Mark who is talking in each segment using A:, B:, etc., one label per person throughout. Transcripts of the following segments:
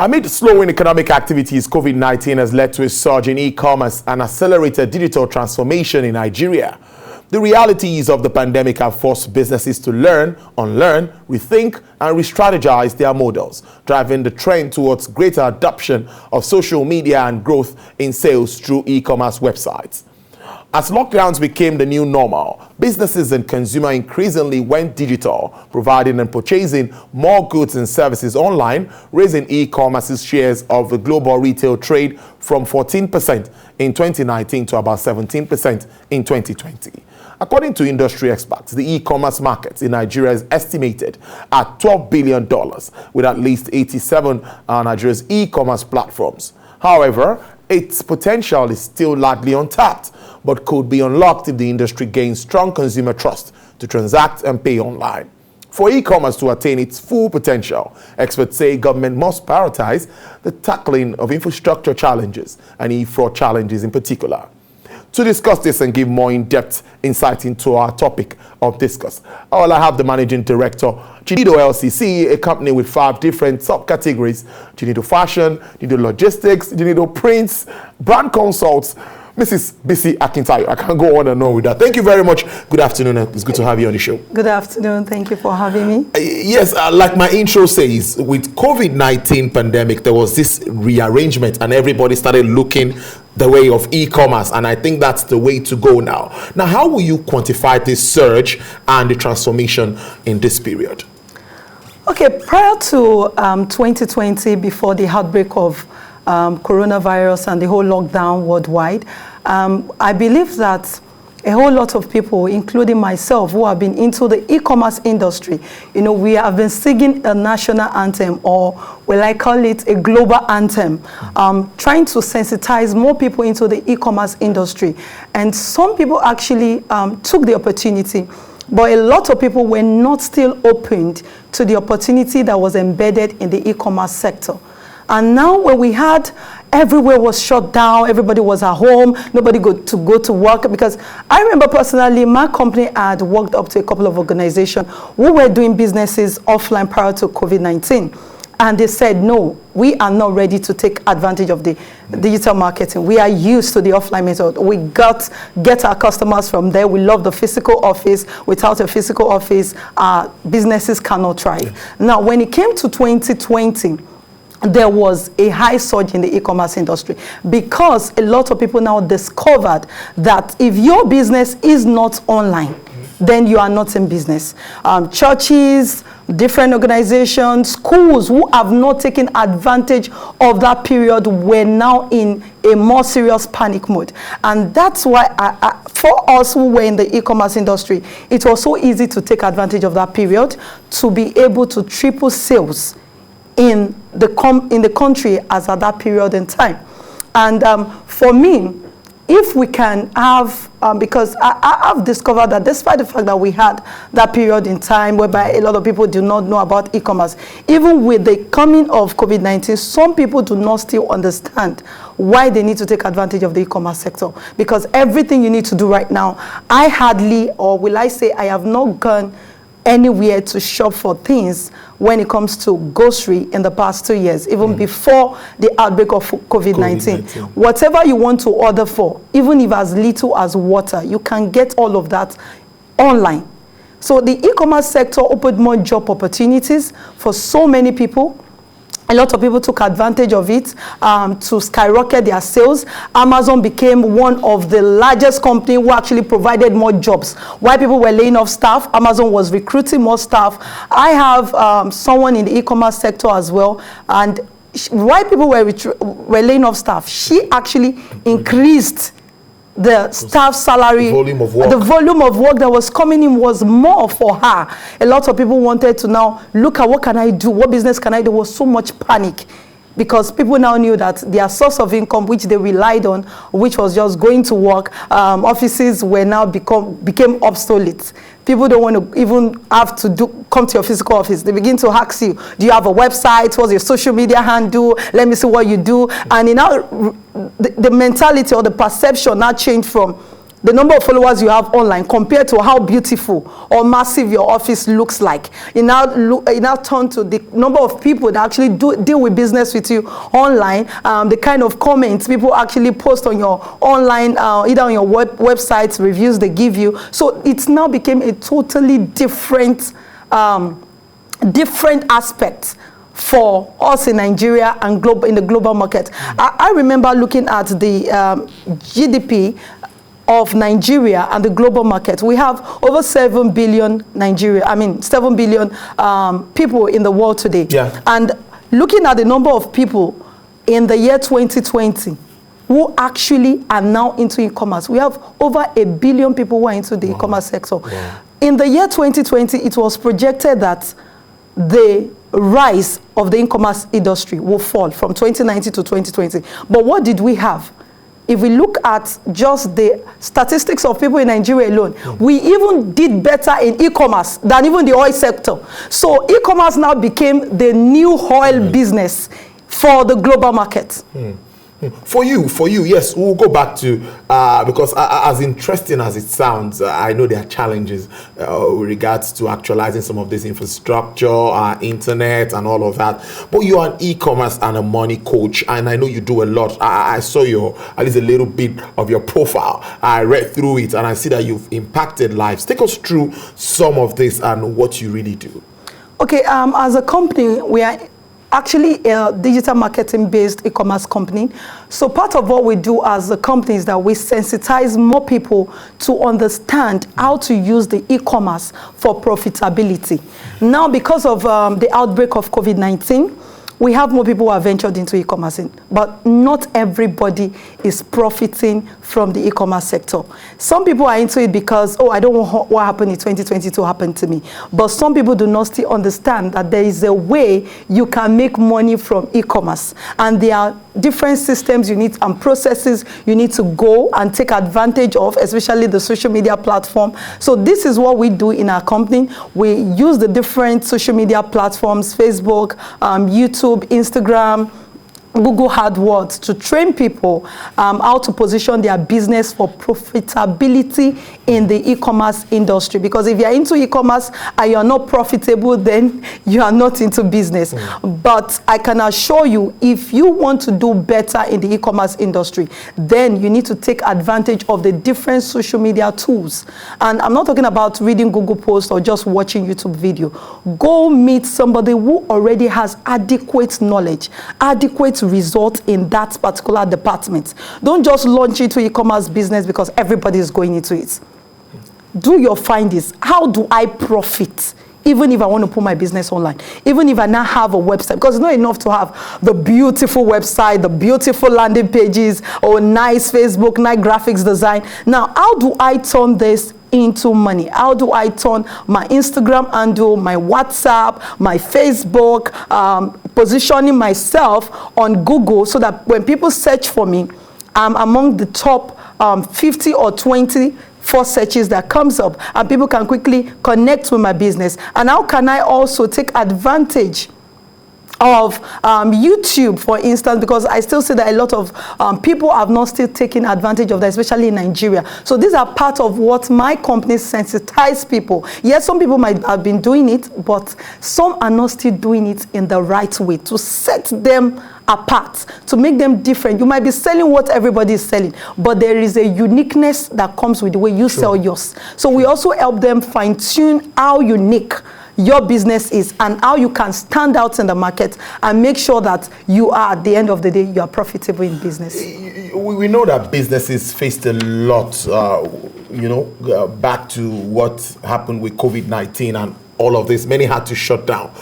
A: Amid slowing economic activities, COVID-19 has led to a surge in e-commerce and accelerated digital transformation in Nigeria. The realities of the pandemic have forced businesses to learn, unlearn, rethink, and re-strategize their models, driving the trend towards greater adoption of social media and growth in sales through e-commerce websites. As lockdowns became the new normal, businesses and consumers increasingly went digital, providing and purchasing more goods and services online, raising e-commerce's shares of the global retail trade from 14% in 2019 to about 17% in 2020. According to industry experts, the e-commerce market in Nigeria is estimated at $12 billion, with at least 87 Nigeria's e-commerce platforms. However, its potential is still largely untapped, but could be unlocked if the industry gains strong consumer trust to transact and pay online. For e-commerce to attain its full potential, experts say government must prioritize the tackling of infrastructure challenges and e-fraud challenges in particular. To discuss this and give more in-depth insight into our topic of discuss, I have the Managing Director, Chinedu LCC, a company with 5 different subcategories: Chinedu Fashion, Chinedu Logistics, Chinedu Prints, Brand Consults, Mrs. Bisi Akintayo. I can go on and on with that. Thank you very much. Good afternoon. It's good to have you on the show.
B: Good afternoon. Thank you for having me.
A: Yes, like my intro says, with COVID-19 pandemic, there was this rearrangement and everybody started looking the way of e-commerce, and I think that's the way to go now. Now, how will you quantify this surge and the transformation in this period?
B: Okay, prior to 2020, before the outbreak of coronavirus and the whole lockdown worldwide, I believe that a whole lot of people, including myself, who have been into the e-commerce industry, we have been singing a national anthem, or well, I call it a global anthem, trying to sensitize more people into the e-commerce industry. And some people actually took the opportunity, but a lot of people were not still opened to the opportunity that was embedded in the e-commerce sector. And now when we had, everywhere was shut down, everybody was at home, nobody got to go to work, because I remember personally, my company had worked up to a couple of organizations who were doing businesses offline prior to COVID-19. And they said, no, we are not ready to take advantage of the digital marketing. We are used to the offline method. We get our customers from there. We love the physical office. Without a physical office, our businesses cannot thrive. Yeah. Now, when it came to 2020, there was a high surge in the e-commerce industry, because a lot of people now discovered that if your business is not online, then you are not in business. Churches, different organizations, schools who have not taken advantage of that period were now in a more serious panic mode. And that's why for us who were in the e-commerce industry, it was so easy to take advantage of that period to be able to triple sales in the country as at that period in time. And for me, if we can have, because I've discovered that despite the fact that we had that period in time whereby a lot of people do not know about e-commerce, even with the coming of COVID-19, some people do not still understand why they need to take advantage of the e-commerce sector. Because everything you need to do right now, I hardly, or will I say, I have not gone anywhere to shop for things when it comes to grocery in the past 2 years, even before the outbreak of COVID-19. Whatever you want to order for, even if as little as water, you can get all of that online. So the e-commerce sector opened more job opportunities for so many people. A lot of people took advantage of it to skyrocket their sales. Amazon became one of the largest companies who actually provided more jobs. While people were laying off staff, Amazon was recruiting more staff. I have someone in the e-commerce sector as well, and while people were laying off staff, she actually increased the staff salary. The volume of work that was coming in was more for her. A lot of people wanted to now look at what can I do, what business can I do. There was so much panic, because people now knew that their source of income, which they relied on, which was just going to work, offices were now became obsolete. People don't want to even have to come to your physical office. They begin to ask you, do you have a website? What's your social media handle? Let me see what you do. And the mentality or the perception now changed from the number of followers you have online compared to how beautiful or massive your office looks like. It now turn to the number of people that actually deal with business with you online, the kind of comments people actually post on your online, either on your websites, reviews they give you. So it's now became a totally different aspect for us in Nigeria and in the global market. I remember looking at the GDP of Nigeria and the global market. We have over 7 billion 7 billion people in the world today.
A: Yeah.
B: And looking at the number of people in the year 2020 who actually are now into e-commerce, we have over 1 billion people who are into the e-commerce sector.
A: Wow.
B: In the year 2020, it was projected that the rise of the e-commerce industry will fall from 2019 to 2020. But what did we have? If we look at just the statistics of people in Nigeria alone, we even did better in e-commerce than even the oil sector. So e-commerce now became the new oil business for the global market.
A: For you, yes, we'll go back to, because as interesting as it sounds, I know there are challenges with regards to actualizing some of this infrastructure, internet and all of that. But you are an e-commerce and a money coach, and I know you do a lot. I saw at least a little bit of your profile. I read through it and I see that you've impacted lives. Take us through some of this and what you really do.
B: Okay, as a company, we are actually a digital marketing based e-commerce company. So part of what we do as a company is that we sensitize more people to understand how to use the e-commerce for profitability. Now, because of the outbreak of COVID-19, we have more people who have ventured into e-commerce, but not everybody is profiting from the e-commerce sector. Some people are into it because, oh, I don't want what happened in 2020 to happen to me. But some people do not still understand that there is a way you can make money from e-commerce. And there are different systems you need and processes you need to go and take advantage of, especially the social media platform. So this is what we do in our company. We use the different social media platforms, Facebook, YouTube, Instagram, Google AdWords, to train people how to position their business for profitability in the e-commerce industry. Because if you're into e-commerce and you're not profitable, then you are not into business. But I can assure you, if you want to do better in the e-commerce industry, then you need to take advantage of the different social media tools. And I'm not talking about reading Google posts or just watching YouTube video. Go meet somebody who already has adequate knowledge, adequate result in that particular department. Don't just launch into e-commerce business because everybody is going into it. Do your findings. How do I profit? Even if I want to put my business online, even if I now have a website, because it's not enough to have the beautiful website, the beautiful landing pages, or nice Facebook, nice graphics design. Now, how do I turn this into money? How do I turn my Instagram handle, my WhatsApp, my Facebook, positioning myself on Google so that when people search for me, I'm among the top 50 or 20 for searches that comes up, and people can quickly connect with my business. And how can I also take advantage of YouTube, for instance, because I still see that a lot of people have not still taken advantage of that, especially in Nigeria. So these are part of what my company sensitize people. Yes, some people might have been doing it, but some are not still doing it in the right way to set them apart, to make them different. You might be selling what everybody is selling, but there is a uniqueness that comes with the way you sell yours. So we also help them fine-tune how unique your business is and how you can stand out in the market and make sure that you are, at the end of the day, you are profitable in business.
A: We know that businesses faced a lot, back to what happened with COVID-19 and all of this. Many had to shut down,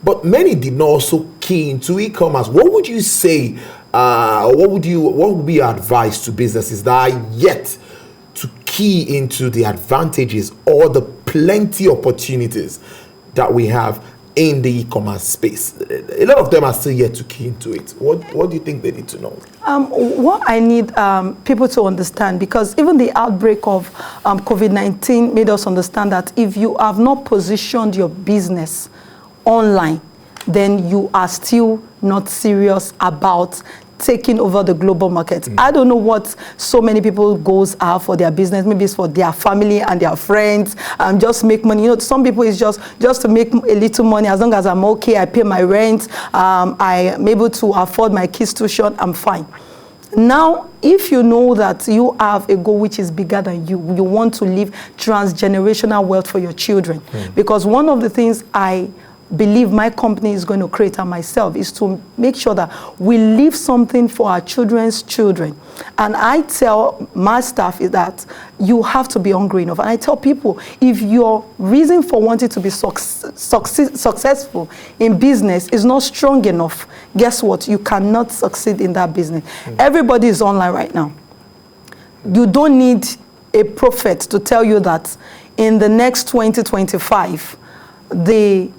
A: but many did not also key into e-commerce. What would you say, what would be your advice to businesses that are yet to key into the advantages or the plenty opportunities that we have in the e-commerce space? A lot of them are still yet to key into it. What do you think they need to know?
B: What I need people to understand, because even the outbreak of COVID-19 made us understand that if you have not positioned your business online, then you are still not serious about taking over the global market. I don't know what so many people goals are for their business. Maybe it's for their family and their friends, just make money. You know, some people it's just to make a little money. As long as I'm okay, I pay my rent, I am able to afford my kids' tuition, I'm fine. Now, if you know that you have a goal which is bigger than you want to leave transgenerational wealth for your children. Because one of the things I believe my company is going to create and myself is to make sure that we leave something for our children's children. And I tell my staff is that you have to be hungry enough. And I tell people, if your reason for wanting to be successful in business is not strong enough, guess what? You cannot succeed in that business. Everybody is online right now. You don't need a prophet to tell you that in the next 2025, the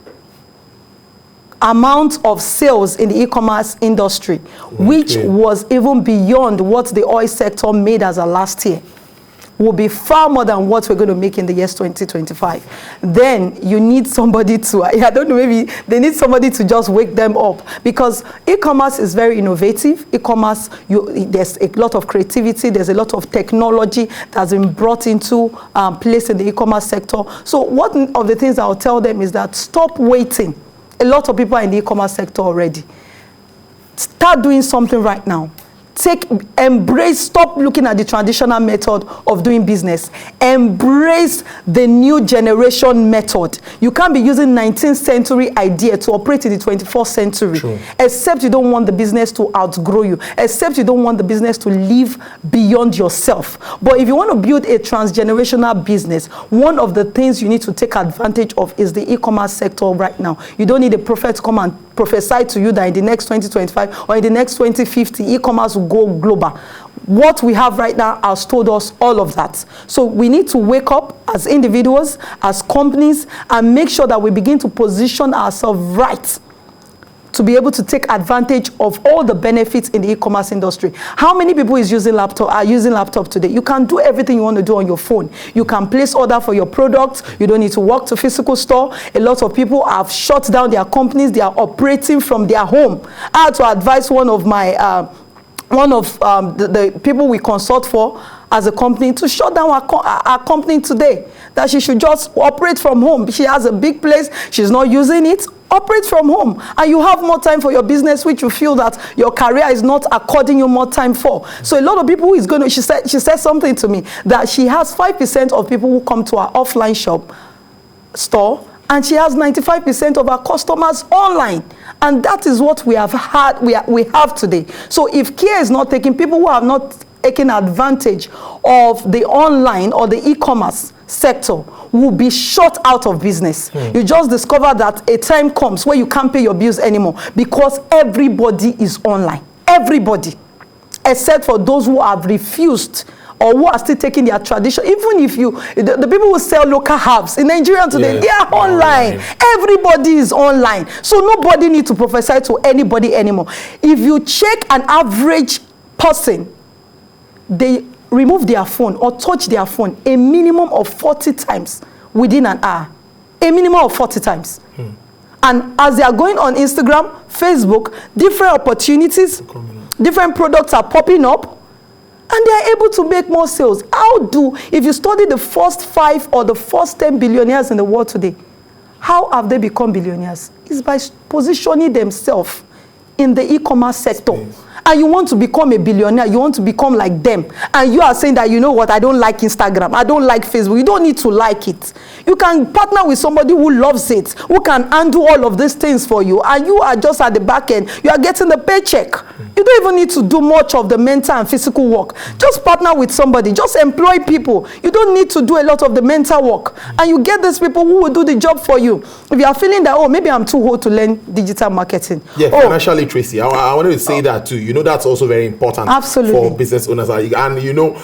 B: amount of sales in the e-commerce industry, which was even beyond what the oil sector made as a last year, will be far more than what we're going to make in the year 2025. Then you need somebody to, I don't know, maybe they need somebody to just wake them up, because e-commerce is very innovative. E-commerce, there's a lot of creativity, there's a lot of technology that's been brought into place in the e-commerce sector. So one of the things I'll tell them is that stop waiting. A lot of people are in the e-commerce sector already. Start doing something right now. Embrace, stop looking at the traditional method of doing business. Embrace the new generation method. You can't be using 19th century idea to operate in the 21st century. True. Except you don't want the business to outgrow you. Except you don't want the business to live beyond yourself. But if you want to build a transgenerational business, one of the things you need to take advantage of is the e-commerce sector right now. You don't need a prophet to come and prophesy to you that in the next 2025 or in the next 2050, e-commerce will go global. What we have right now has told us all of that. So we need to wake up as individuals, as companies, and make sure that we begin to position ourselves right to be able to take advantage of all the benefits in the e-commerce industry. How many people are using laptop today? You can do everything you want to do on your phone. You can place order for your products. You don't need to walk to physical store. A lot of people have shut down their companies. They are operating from their home. I had to advise one of my the people we consult for as a company to shut down our company today, that she should just operate from home. She has a big place, she's not using it, operate from home, and you have more time for your business, which you feel that your career is not according you more time for. So a lot of people is going to, she said something to me, that she has 5% of people who come to our offline store, and she has 95% of our customers online. And that is what we have had, we have today. So if care is not taken, people who have not taken advantage of the online or the e-commerce sector will be shut out of business. You just discover that a time comes where you can't pay your bills anymore because everybody is online. Everybody, except for those who have refused or who are still taking their tradition. Even if the people who sell local herbs in Nigeria today, they are online. Everybody is online. So nobody needs to prophesy to anybody anymore. If you check an average person, they remove their phone or touch their phone a minimum of 40 times within an hour. A minimum of 40 times. And as they are going on Instagram, Facebook, different opportunities, different products are popping up, and they are able to make more sales. If you study the first 5 or the first 10 billionaires in the world today, how have they become billionaires? It's by positioning themselves in the e-commerce sector. And you want to become a billionaire, you want to become like them. And you are saying that, you know what, I don't like Instagram, I don't like Facebook. You don't need to like it. You can partner with somebody who loves it, who can undo all of these things for you. And you are just at the back end. You are getting the paycheck. You don't even need to do much of the mental and physical work. Just partner with somebody. Just employ people. You don't need to do a lot of the mental work. And you get these people who will do the job for you. If you are feeling that, oh, maybe I'm too old to learn digital marketing.
A: Yeah, financial literacy. I wanted to say that too. You know, that's also very important for business owners. And you know,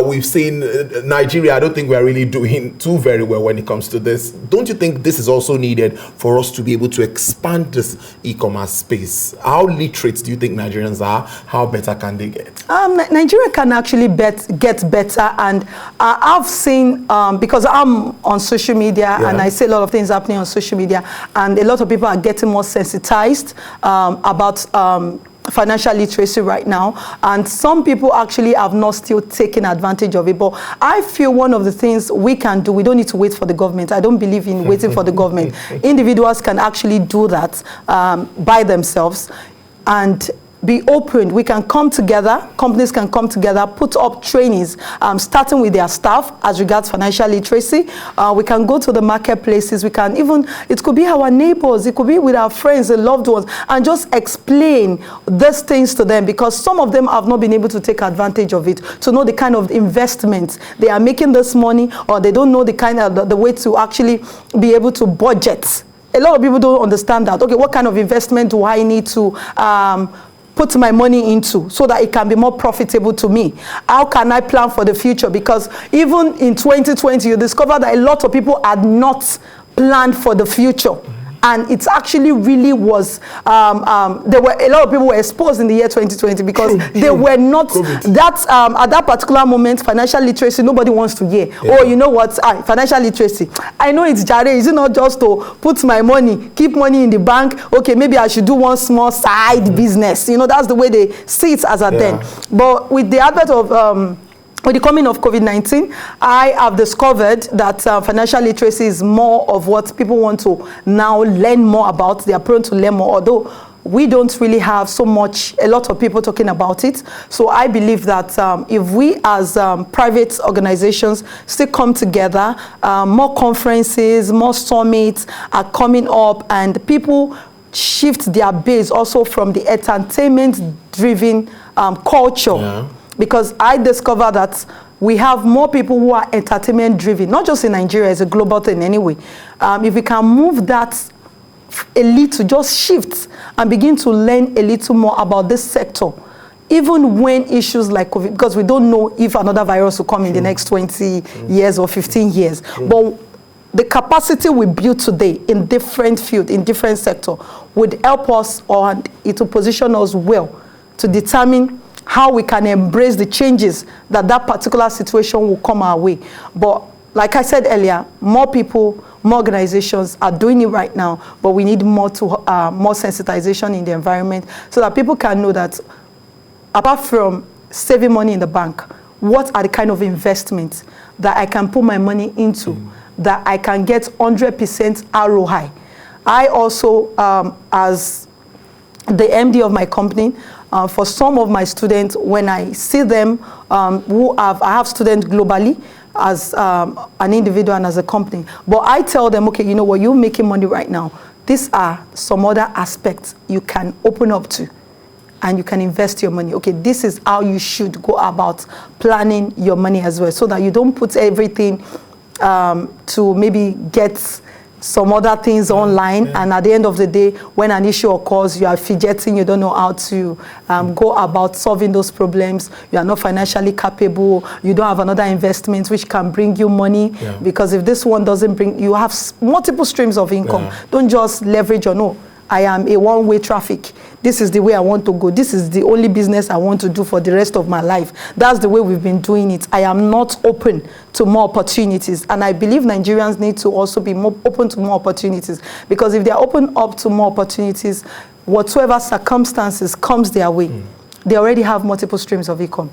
A: we've seen Nigeria, I don't think we're really doing too very well when it comes to this. Don't you think this is also needed for us to be able to expand this e-commerce space? How literate do you think Nigerians are? How better can they get?
B: Nigeria can actually get better. And I've seen, because I'm on social media, and I see a lot of things happening on social media, and a lot of people are getting more sensitized about financial literacy right now, and some people actually have not still taken advantage of it. But I feel one of the things we can do, we don't need to wait for the government. I don't believe in waiting for the government. Individuals can actually do that by themselves and be open. We can come together, companies can come together, put up trainings, starting with their staff as regards financial literacy. We can go to the marketplaces, we can even, it could be our neighbors, it could be with our friends and loved ones, and just explain these things to them, because some of them have not been able to take advantage of it, to know the kind of investments they are making this money, or they don't know the kind of, the way to actually be able to budget. A lot of people don't understand that. Okay, what kind of investment do I need to put my money into so that it can be more profitable to me? How can I plan for the future? Because even in 2020, you discover that a lot of people had not planned for the future. And it actually really was, there were a lot of people were exposed in the year 2020 because they were not, at that particular moment, financial literacy, nobody wants to hear. Yeah. Oh, you know what, financial literacy. I know it's jare, is it not just to put my money, keep money in the bank? Okay, maybe I should do one small side business. You know, that's the way they see it as at then. But with the advent of, with the coming of COVID-19, I have discovered that financial literacy is more of what people want to now learn more about. They are prone to learn more, although we don't really have so much, a lot of people talking about it. So I believe that if we as private organizations still come together, more conferences, more summits are coming up, and people shift their base also from the entertainment-driven culture. Yeah. Because I discover that we have more people who are entertainment driven, not just in Nigeria, it's a global thing anyway. If we can move that a little, just shift and begin to learn a little more about this sector, even when issues like COVID, because we don't know if another virus will come in the next 20 years or 15 years. But the capacity we build today in different fields, in different sectors, would help us, or it will position us well to determine how we can embrace the changes that particular situation will come our way. But like I said earlier, more people, more organizations are doing it right now, but we need more sensitization in the environment so that people can know that apart from saving money in the bank, what are the kind of investments that I can put my money into, that I can get 100% ROI. I also, as the MD of my company, for some of my students, when I see them, I have students globally as an individual and as a company, but I tell them, okay, you know what, you're making money right now. These are some other aspects you can open up to, and you can invest your money. Okay, this is how you should go about planning your money as well, so that you don't put everything to maybe get some other things online, and at the end of the day, when an issue occurs, you are fidgeting, you don't know how to go about solving those problems, you are not financially capable, you don't have another investment which can bring you money, because if this one doesn't bring, you have multiple streams of income. Don't just leverage on, no, I am a one-way traffic. This is the way I want to go. This is the only business I want to do for the rest of my life. That's the way we've been doing it. I am not open to more opportunities. And I believe Nigerians need to also be more open to more opportunities. Because if they are open up to more opportunities, whatsoever circumstances comes their way, they already have multiple streams of income.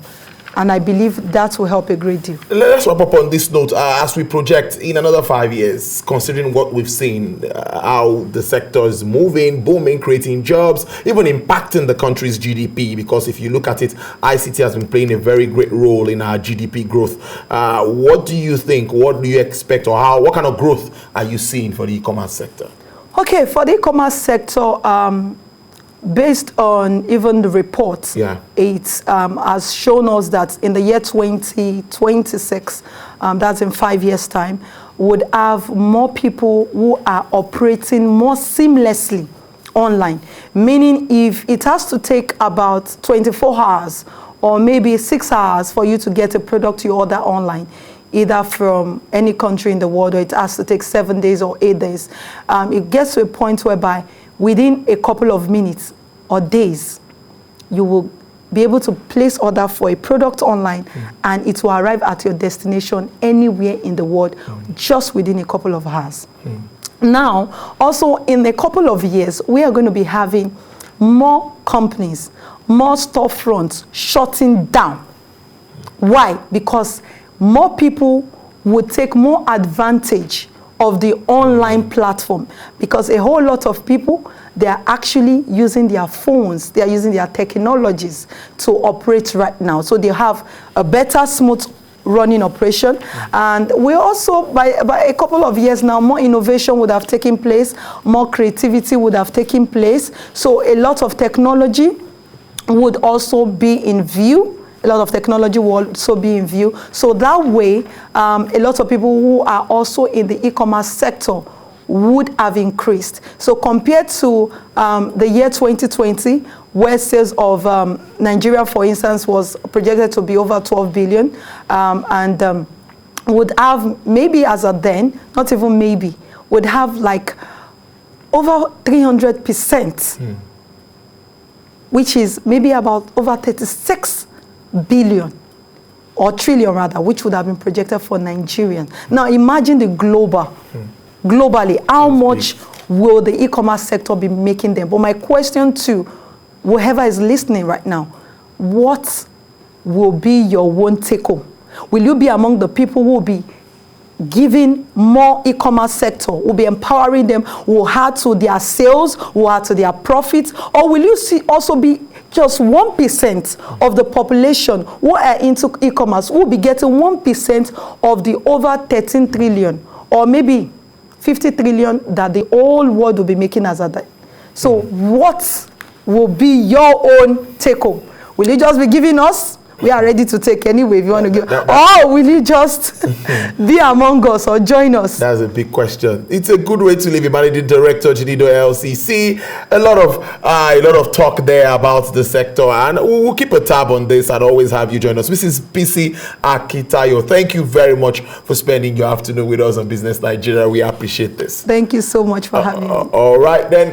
B: And I believe that will help a great deal.
A: Let's wrap up on this note. As we project in another 5 years, considering what we've seen, how the sector is moving, booming, creating jobs, even impacting the country's GDP, because if you look at it, ICT has been playing a very great role in our GDP growth. What do you think? What do you expect? Or what kind of growth are you seeing for the e-commerce sector? Okay, for the e-commerce sector, based on even the reports, it has shown us that in the year 2026, that's in 5 years' time, would have more people who are operating more seamlessly online. Meaning if it has to take about 24 hours or maybe 6 hours for you to get a product you order online, either from any country in the world, or it has to take 7 days or 8 days, it gets to a point whereby within a couple of minutes or days, you will be able to place order for a product online, and it will arrive at your destination anywhere in the world just within a couple of hours. Now, also in a couple of years, we are going to be having
B: more companies, more storefronts shutting down. Why? Because more people would take more advantage of the online platform, because a whole lot of people, they are actually using their phones, they are using their technologies to operate right now. So they have a better, smooth running operation. And we also, by a couple of years now, more innovation would have taken place, more creativity would have taken place. So a lot of technology would also be in view. A lot of technology will also be in view. So that way, a lot of people who are also in the e-commerce sector would have increased. So compared to the year 2020, where sales of Nigeria, for instance, was projected to be over 12 billion, and would have maybe as of then, not even maybe, would have like over 300%, which is maybe about over 36 billion or trillion rather, which would have been projected for Nigerians. Now imagine the globally, how much will the e-commerce sector be making them? But my question to whoever is listening right now, what will be your own take home? Will you be among the people who will be giving more e-commerce sector, will be empowering them, will add to their sales, will add to their profits? Or will you also be just 1% of the population who are into e-commerce, who will be getting 1% of the over 13 trillion or maybe 50 trillion that the whole world will be making as a day? So what will be your own take home? Will you just be giving us? We are ready to take anyway if you want to give. Or will you just be among us or join us?
A: That's a big question. It's a good way to live. Managing Director, Junido LCC. A lot of talk there about the sector, and we'll keep a tab on this and always have you join us. Mrs. Bisi Akitayo, thank you very much for spending your afternoon with us on Business Nigeria. We appreciate this.
B: Thank you so much for having me.
A: All right then.